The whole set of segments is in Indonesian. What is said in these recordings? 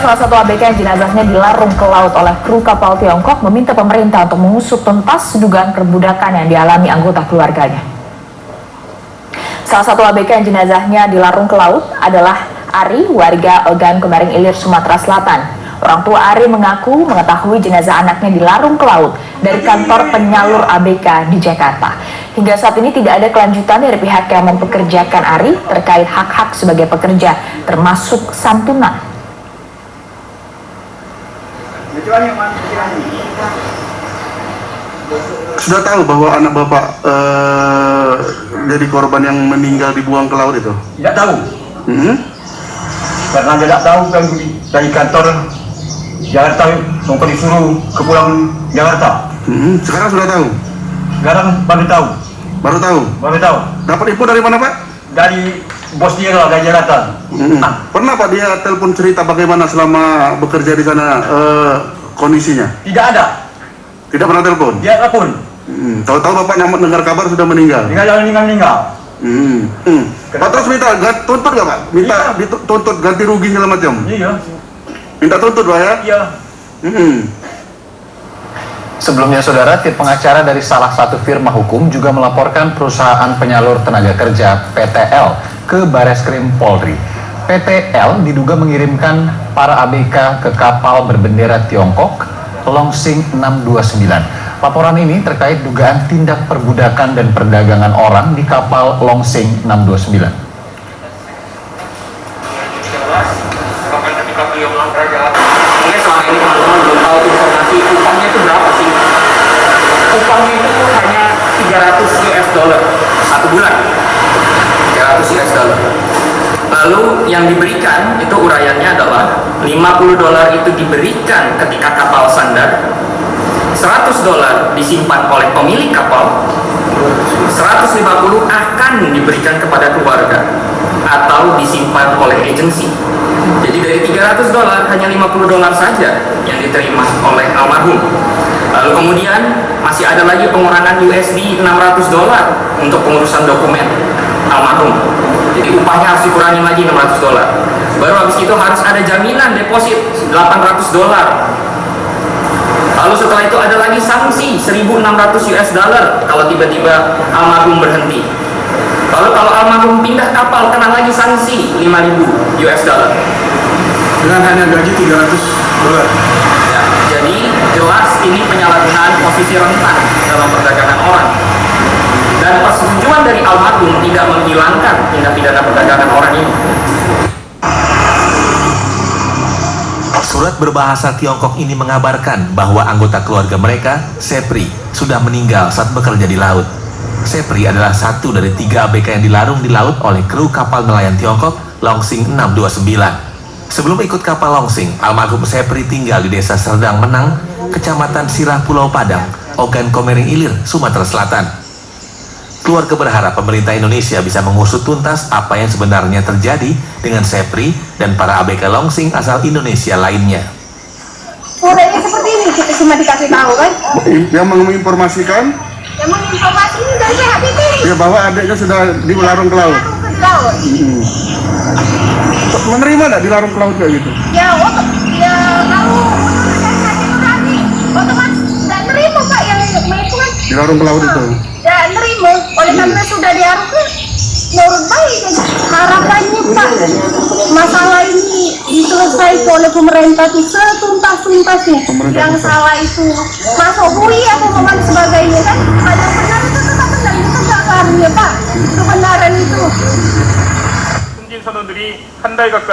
salah satu ABK yang jenazahnya dilarung ke laut oleh kru kapal Tiongkok meminta pemerintah untuk mengusut tuntas dugaan perbudakan yang dialami anggota keluarganya. Salah satu ABK yang jenazahnya dilarung ke laut adalah Ari, warga Ogan Komering Ilir, Sumatera Selatan. Orang tua Ari mengaku mengetahui jenazah anaknya dilarung ke laut dari kantor penyalur ABK di Jakarta. Hingga saat ini tidak ada kelanjutan dari pihak yang mempekerjakan Ari terkait hak-hak sebagai pekerja, termasuk santunan. Sudah tahu bahwa anak bapak jadi korban yang meninggal dibuang ke laut itu? Tidak tahu. Karena tidak tahu kan dari kantor Jakarta mau disuruh ke pulang Jakarta. Sekarang sudah tahu? Sekarang baru tahu. Baru tahu? Baru tahu. Dapat info dari mana, Pak? Dari bos dia lah, dari Jakarta. Pernah Pak dia telepon cerita bagaimana selama bekerja di sana kondisinya? Tidak ada. Tidak pernah telepon? Dia telepon. Tahu-tahu Bapak nyamuk dengar kabar sudah meninggal? Meninggal. Pak terus minta tuntut nggak Pak? Minta dituntut ganti rugi segala macam? Iya. Minta tuntut Pak ya? Iya. Sebelumnya, saudara, tim pengacara dari salah satu firma hukum juga melaporkan perusahaan penyalur tenaga kerja PTL ke Bareskrim Polri. PTL diduga mengirimkan para ABK ke kapal berbendera Tiongkok Longsing 629. Laporan ini terkait dugaan tindak perbudakan dan perdagangan orang di kapal Longsing 629. Mungkin selama ini teman-teman belum tahu informasi upahnya itu berapa sih? Upahnya itu hanya 300 US dollar satu bulan. 300 US dollar. Lalu yang diberikan itu uraiannya adalah 50 dolar itu diberikan ketika kapal sandar, 100 dolar disimpan oleh pemilik kapal, 150 akan diberikan kepada keluarga atau disimpan oleh agensi. Jadi dari 300 dolar hanya 50 dolar saja yang diterima oleh almarhum. Lalu kemudian masih ada lagi pengurangan USD 600 dolar untuk pengurusan dokumen almarhum. Jadi upahnya harus dikurangi lagi 600 dolar. Baru habis itu harus ada jaminan deposit 800 dolar. Lalu setelah itu ada lagi sanksi 1.600 US dollar kalau tiba-tiba almarhum berhenti. Lalu kalau almarhum pindah kapal kena lagi sanksi 5.000 US dollar. Dengan hanya gaji 300 dolar. Ya, jadi jelas ini penyalahgunaan posisi rentan dalam perdagangan orang. Dan persetujuan dari almarhum tidak menghilangkan tindak pidana perdagangan orang ini. Surat berbahasa Tiongkok ini mengabarkan bahwa anggota keluarga mereka, Sepri, sudah meninggal saat bekerja di laut. Sepri adalah satu dari 3 ABK yang dilarung di laut oleh kru kapal nelayan Tiongkok Longsing 629. Sebelum ikut kapal Longsing, almarhum Sepri tinggal di desa Serdang Menang, Kecamatan Sirah, Pulau Padang, Ogan Komering Ilir, Sumatera Selatan. Keluarga berharap pemerintah Indonesia bisa mengusut tuntas apa yang sebenarnya terjadi dengan Sepri dan para ABK Longsing asal Indonesia lainnya. Sudahnya seperti ini, kita cuma dikasih tahu kan? Yang menginformasikan? Yang menginformasi ini dari PHBP. Ya bahwa adiknya sudah dilarung ke laut. Menerima nggak dilarung ke laut kayak gitu? Ya, kalau organisasi nurani, otomatis nggak nerima Pak yang itu kan. Dilarung ke laut itu? Nggak nerima, oleh karena sudah dilarung ke menurut baik. Harapannya Pak, masalah ini diselesaikan oleh pemerintah itu setuntas-tuntasnya. Yang salah itu masuk bui atau memang sebagainya kan, ada yang benar itu tetap benar, itu nggak ya Pak, kebenaran itu.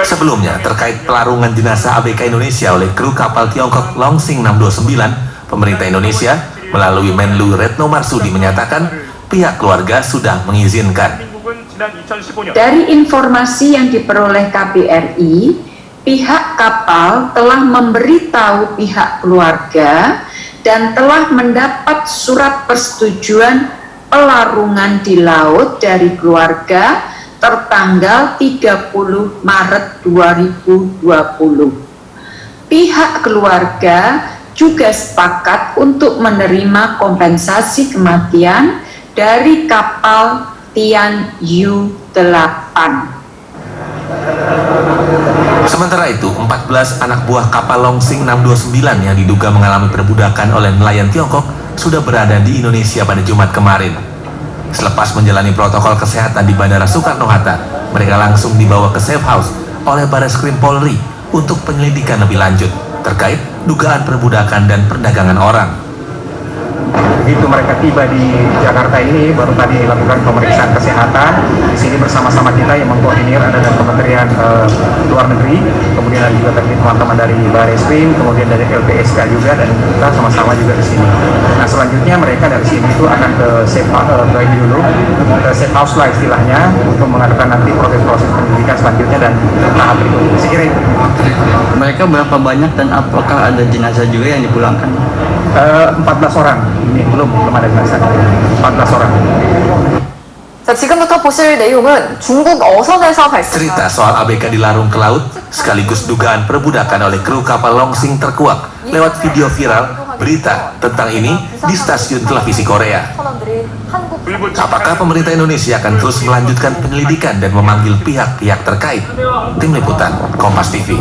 Sebelumnya, terkait pelarungan jenazah ABK Indonesia oleh kru kapal Tiongkok Longsing 629, pemerintah Indonesia melalui Menlu Retno Marsudi menyatakan pihak keluarga sudah mengizinkan. Dari informasi yang diperoleh KBRI, pihak kapal telah memberitahu pihak keluarga dan telah mendapat surat persetujuan pelarungan di laut dari keluarga tertanggal 30 Maret 2020. Pihak keluarga juga sepakat untuk menerima kompensasi kematian dari kapal Tianyu 8. Sementara itu, 4 14 anak buah kapal Longsing 629 yang diduga mengalami perbudakan oleh nelayan Tiongkok sudah berada di Indonesia pada Jumat kemarin. Selepas menjalani protokol kesehatan di Bandara Soekarno-Hatta, mereka langsung dibawa ke safe house oleh Bareskrim Polri untuk penyelidikan lebih lanjut terkait dugaan perbudakan dan perdagangan orang. Begitu mereka tiba di Jakarta ini, baru tadi lakukan pemeriksaan kesehatan. Di sini bersama-sama kita yang mengkoordinir ada dari Kementerian Luar Negeri, kemudian ada juga tadi teman-teman dari Bareskrim, kemudian dari LPSK juga, dan kita sama-sama juga di sini. Nah, selanjutnya mereka dari sini itu akan ke safe house lah istilahnya, untuk mengadakan nanti proses-proses penyidikan selanjutnya dan tahap berikutnya. Saya kira itu. Mereka berapa banyak dan apakah ada jenazah juga yang dipulangkan? 14 orang. Ini belum ada jenazah. 14 orang. 자, 지금부터 보실 내용은 중국 어선에서 발생한 Cerita soal ABK dilarung ke laut sekaligus dugaan perbudakan oleh kru kapal Longsing terkuak lewat video viral berita tentang ini di stasiun televisi Korea. 선원들이 한국 Apakah pemerintah Indonesia akan terus melanjutkan penyelidikan dan memanggil pihak-pihak terkait? Tim Liputan, Kompas TV.